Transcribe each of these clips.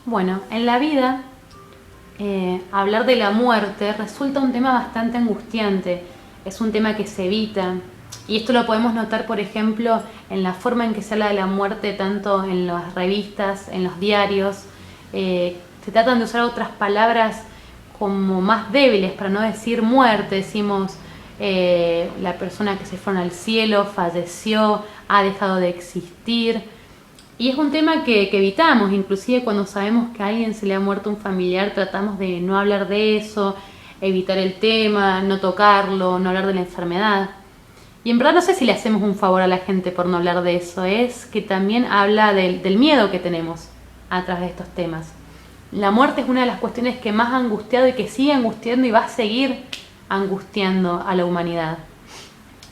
Bueno, en la vida hablar de la muerte resulta un tema bastante angustiante, es un tema que se evita y esto lo podemos notar, por ejemplo, en la forma en que se habla de la muerte tanto en las revistas, en los diarios. Se tratan de usar otras palabras como más débiles, para no decir muerte, decimos la persona que se fue al cielo, falleció, ha dejado de existir. Y es un tema que evitamos, inclusive cuando sabemos que a alguien se le ha muerto un familiar, tratamos de no hablar de eso, evitar el tema, no tocarlo, no hablar de la enfermedad. Y en verdad no sé si le hacemos un favor a la gente por no hablar de eso, es que también habla del miedo que tenemos a través de estos temas. La muerte es una de las cuestiones que más ha angustiado y que sigue angustiando y va a seguir angustiando a la humanidad.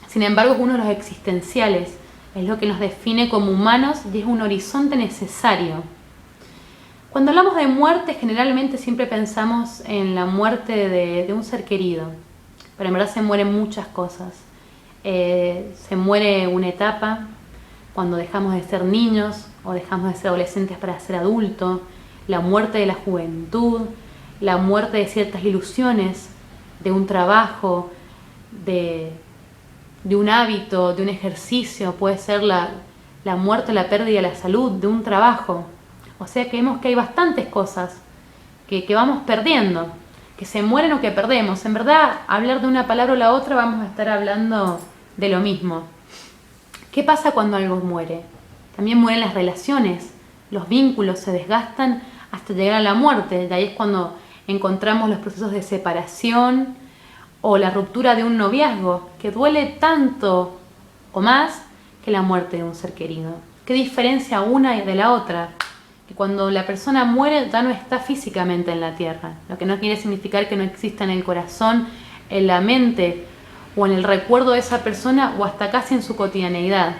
Sin embargo, es uno de los existenciales, es lo que nos define como humanos y es un horizonte necesario. Cuando hablamos de muerte, generalmente siempre pensamos en la muerte de un ser querido, pero en verdad se mueren muchas cosas. Se muere una etapa cuando dejamos de ser niños o dejamos de ser adolescentes para ser adultos, la muerte de la juventud, la muerte de ciertas ilusiones, de un trabajo, de un hábito, de un ejercicio, puede ser la muerte, la pérdida de la salud, de un trabajo. O sea que vemos que hay bastantes cosas que vamos perdiendo, que se mueren o que perdemos. En verdad, hablar de una palabra o la otra vamos a estar hablando de lo mismo. ¿Qué pasa cuando algo muere? También mueren las relaciones, los vínculos se desgastan hasta llegar a la muerte. De ahí es cuando encontramos los procesos de separación o la ruptura de un noviazgo, que duele tanto o más que la muerte de un ser querido. ¿Qué diferencia una de la otra? Que cuando la persona muere ya no está físicamente en la tierra, lo que no quiere significar que no exista en el corazón, en la mente o en el recuerdo de esa persona o hasta casi en su cotidianeidad.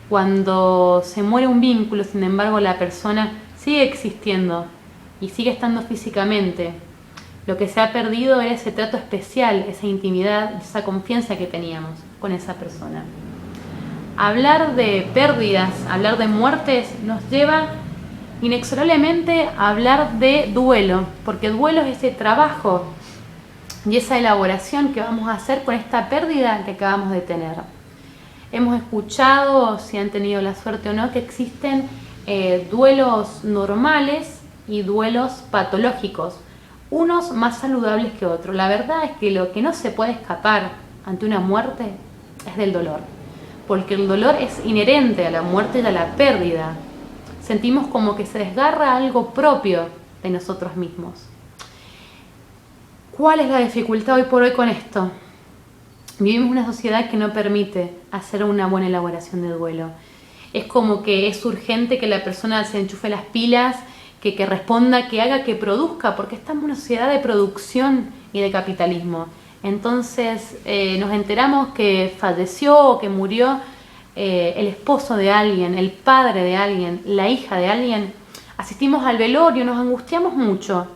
Cuando se muere un vínculo, sin embargo, la persona sigue existiendo y sigue estando físicamente. Lo que se ha perdido era ese trato especial, esa intimidad, esa confianza que teníamos con esa persona. Hablar de pérdidas, hablar de muertes, nos lleva inexorablemente a hablar de duelo, porque duelo es ese trabajo y esa elaboración que vamos a hacer con esta pérdida que acabamos de tener. Hemos escuchado, si han tenido la suerte o no, que existen duelos normales y duelos patológicos, unos más saludables que otros. La verdad es que lo que no se puede escapar ante una muerte es del dolor, porque el dolor es inherente a la muerte y a la pérdida. Sentimos como que se desgarra algo propio de nosotros mismos. ¿Cuál es la dificultad hoy por hoy con esto? Vivimos una sociedad que no permite hacer una buena elaboración de duelo. Es como que es urgente que la persona se enchufe las pilas, que responda, que haga, que produzca, porque estamos en una sociedad de producción y de capitalismo. Entonces nos enteramos que falleció o que murió el esposo de alguien, el padre de alguien, la hija de alguien. Asistimos al velorio, nos angustiamos mucho.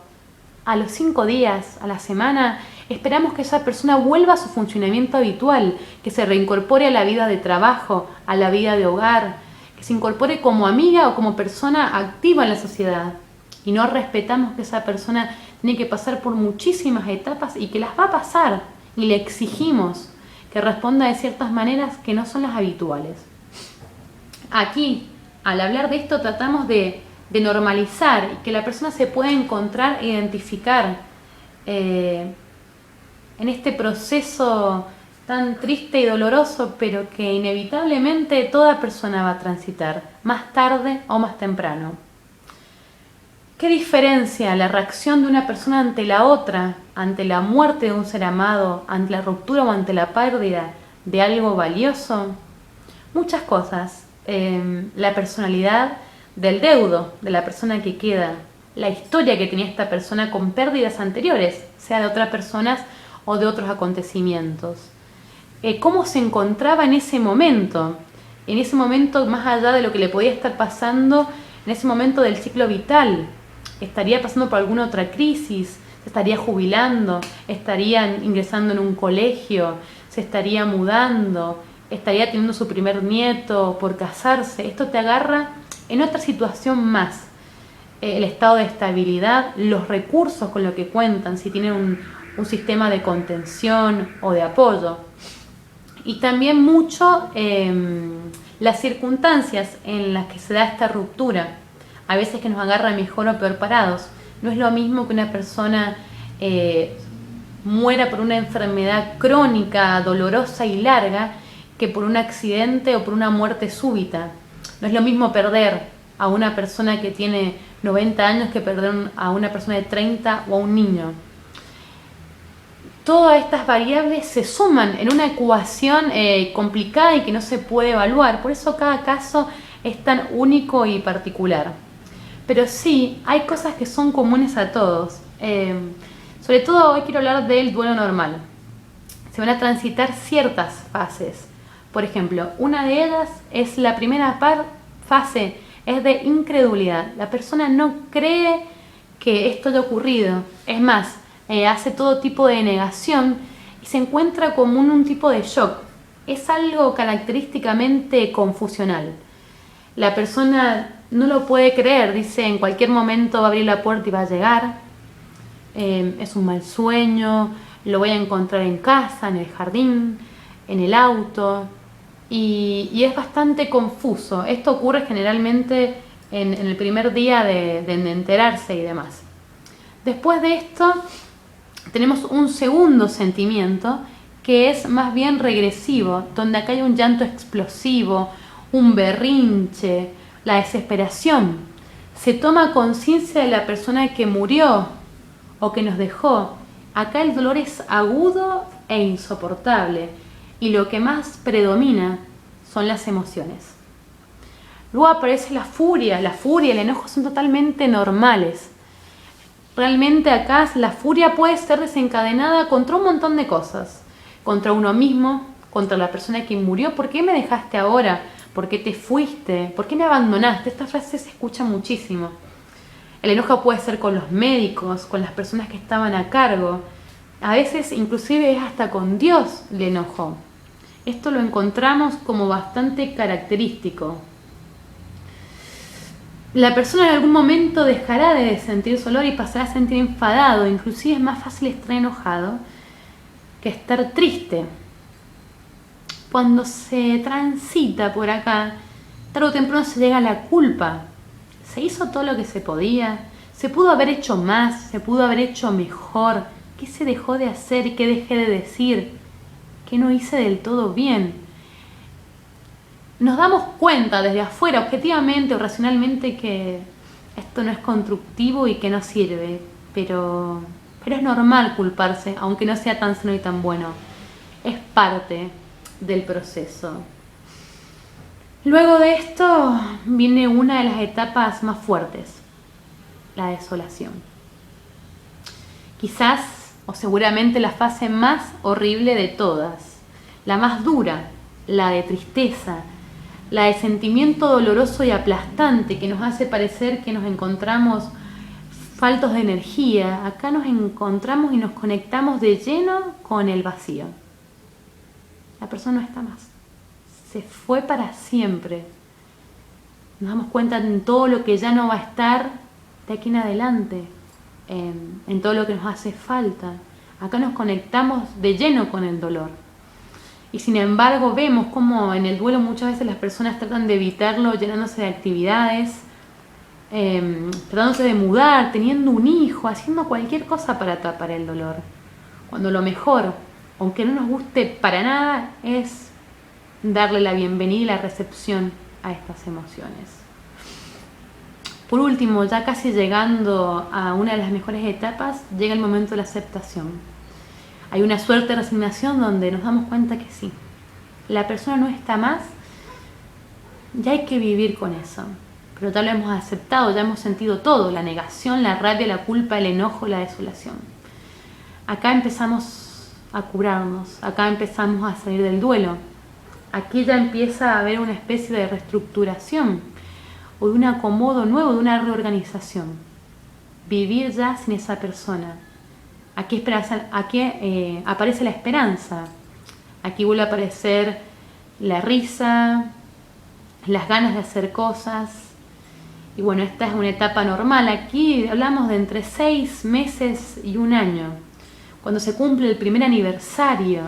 A los 5 días, a la semana, esperamos que esa persona vuelva a su funcionamiento habitual, que se reincorpore a la vida de trabajo, a la vida de hogar, que se incorpore como amiga o como persona activa en la sociedad. Y no respetamos que esa persona tiene que pasar por muchísimas etapas y que las va a pasar. Y le exigimos que responda de ciertas maneras que no son las habituales. Aquí, al hablar de esto, tratamos de normalizar y que la persona se pueda encontrar e identificar en este proceso tan triste y doloroso, pero que inevitablemente toda persona va a transitar, más tarde o más temprano. ¿Qué diferencia la reacción de una persona ante la otra, ante la muerte de un ser amado, ante la ruptura o ante la pérdida de algo valioso? Muchas cosas. La personalidad del deudo, de la persona que queda, la historia que tenía esta persona con pérdidas anteriores, sea de otras personas o de otros acontecimientos. Cómo se encontraba en ese momento más allá de lo que le podía estar pasando en ese momento del ciclo vital. Estaría pasando por alguna otra crisis, se estaría jubilando, estaría ingresando en un colegio, se estaría mudando, estaría teniendo su primer nieto, por casarse. Esto te agarra en otra situación más. el estado de estabilidad, los recursos con los que cuentan, si tienen un sistema de contención o de apoyo. Y también mucho las circunstancias en las que se da esta ruptura, a veces que nos agarra mejor o peor parados. No es lo mismo que una persona muera por una enfermedad crónica, dolorosa y larga, que por un accidente o por una muerte súbita. No es lo mismo perder a una persona que tiene 90 años que perder a una persona de 30 o a un niño. Todas estas variables se suman en una ecuación complicada y que no se puede evaluar. Por eso cada caso es tan único y particular. Pero sí, hay cosas que son comunes a todos. Sobre todo hoy quiero hablar del duelo normal. Se van a transitar ciertas fases. Por ejemplo, una de ellas es la primera fase, es de incredulidad. La persona no cree que esto haya ocurrido. Es más, hace todo tipo de negación y se encuentra como en un tipo de shock. Es algo característicamente confusional. La persona no lo puede creer, dice en cualquier momento va a abrir la puerta y va a llegar. Es un mal sueño, lo voy a encontrar en casa, en el jardín, en el auto. Y es bastante confuso. Esto ocurre generalmente en el primer día de enterarse y demás. Después de esto tenemos un segundo sentimiento que es más bien regresivo, donde acá hay un llanto explosivo, un berrinche, la desesperación. Se toma conciencia de la persona que murió o que nos dejó. Acá el dolor es agudo e insoportable. Y lo que más predomina son las emociones. Luego aparece la furia y el enojo son totalmente normales. Realmente acá la furia puede ser desencadenada contra un montón de cosas. Contra uno mismo, contra la persona que murió. ¿Por qué me dejaste ahora? ¿Por qué te fuiste? ¿Por qué me abandonaste? Esta frase se escucha muchísimo. El enojo puede ser con los médicos, con las personas que estaban a cargo. A veces inclusive es hasta con Dios el enojo. Esto lo encontramos como bastante característico. La persona en algún momento dejará de sentir dolor y pasará a sentir enfadado. Inclusive es más fácil estar enojado que estar triste. Cuando se transita por acá, tarde o temprano se llega a la culpa. Se hizo todo lo que se podía, se pudo haber hecho más, se pudo haber hecho mejor. ¿Qué se dejó de hacer? ¿Qué dejé de decir? ¿Qué no hice del todo bien? Nos damos cuenta desde afuera, objetivamente o racionalmente, que esto no es constructivo y que no sirve, pero es normal culparse, aunque no sea tan sano y tan bueno. Es parte del proceso. Luego de esto viene una de las etapas más fuertes, la desolación. Quizás o seguramente la fase más horrible de todas, la más dura, la de tristeza, la de sentimiento doloroso y aplastante que nos hace parecer que nos encontramos faltos de energía. Acá nos encontramos y nos conectamos de lleno con el vacío. La persona no está más. Se fue para siempre. Nos damos cuenta en todo lo que ya no va a estar de aquí en adelante, en todo lo que nos hace falta. Acá nos conectamos de lleno con el dolor. Y sin embargo vemos cómo en el duelo muchas veces las personas tratan de evitarlo llenándose de actividades, tratándose de mudar, teniendo un hijo, haciendo cualquier cosa para tapar el dolor. Cuando lo mejor, aunque no nos guste para nada, es darle la bienvenida y la recepción a estas emociones. Por último, ya casi llegando a una de las mejores etapas, llega el momento de la aceptación. Hay una suerte de resignación donde nos damos cuenta que sí, la persona no está más, ya hay que vivir con eso. Pero ya lo hemos aceptado, ya hemos sentido todo, la negación, la rabia, la culpa, el enojo, la desolación. Acá empezamos a curarnos, acá empezamos a salir del duelo. Aquí ya empieza a haber una especie de reestructuración o de un acomodo nuevo, de una reorganización. Vivir ya sin esa persona. Aquí aparece la esperanza. Aquí vuelve a aparecer la risa, las ganas de hacer cosas. Y bueno, esta es una etapa normal. Aquí hablamos de entre 6 meses y un año. Cuando se cumple el primer aniversario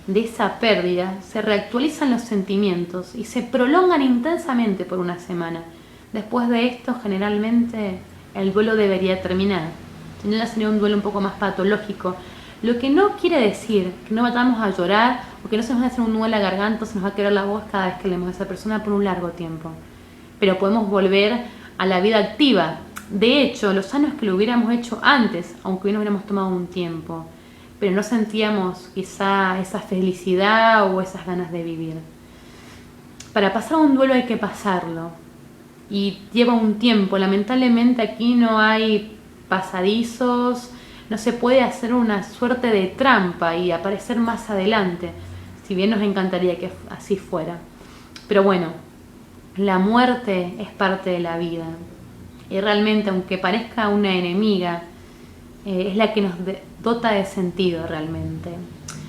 de esa pérdida, se reactualizan los sentimientos y se prolongan intensamente por una semana. Después de esto, generalmente, el duelo debería terminar. Si no, ya sería un duelo un poco más patológico. Lo que no quiere decir que no vayamos a llorar o que no se nos va a hacer un nudo en la garganta o se nos va a quebrar la voz cada vez que leemos a esa persona por un largo tiempo. Pero podemos volver a la vida activa. De hecho, los años que lo hubiéramos hecho antes, aunque hoy nos hubiéramos tomado un tiempo, pero no sentíamos quizá esa felicidad o esas ganas de vivir. Para pasar un duelo hay que pasarlo y lleva un tiempo. Lamentablemente aquí no hay pasadizos, no se puede hacer una suerte de trampa y aparecer más adelante, si bien nos encantaría que así fuera. Pero bueno, la muerte es parte de la vida y realmente, aunque parezca una enemiga, es la que nos dota de sentido realmente.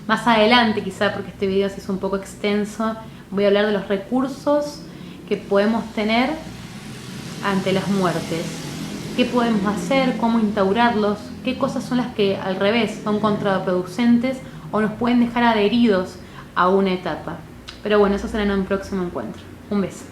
Más adelante, quizá porque este video se hizo un poco extenso, voy a hablar de los recursos que podemos tener ante las muertes. ¿Qué podemos hacer? ¿Cómo instaurarlos? ¿Qué cosas son las que al revés son contraproducentes o nos pueden dejar adheridos a una etapa? Pero bueno, eso será en un próximo encuentro. Un beso.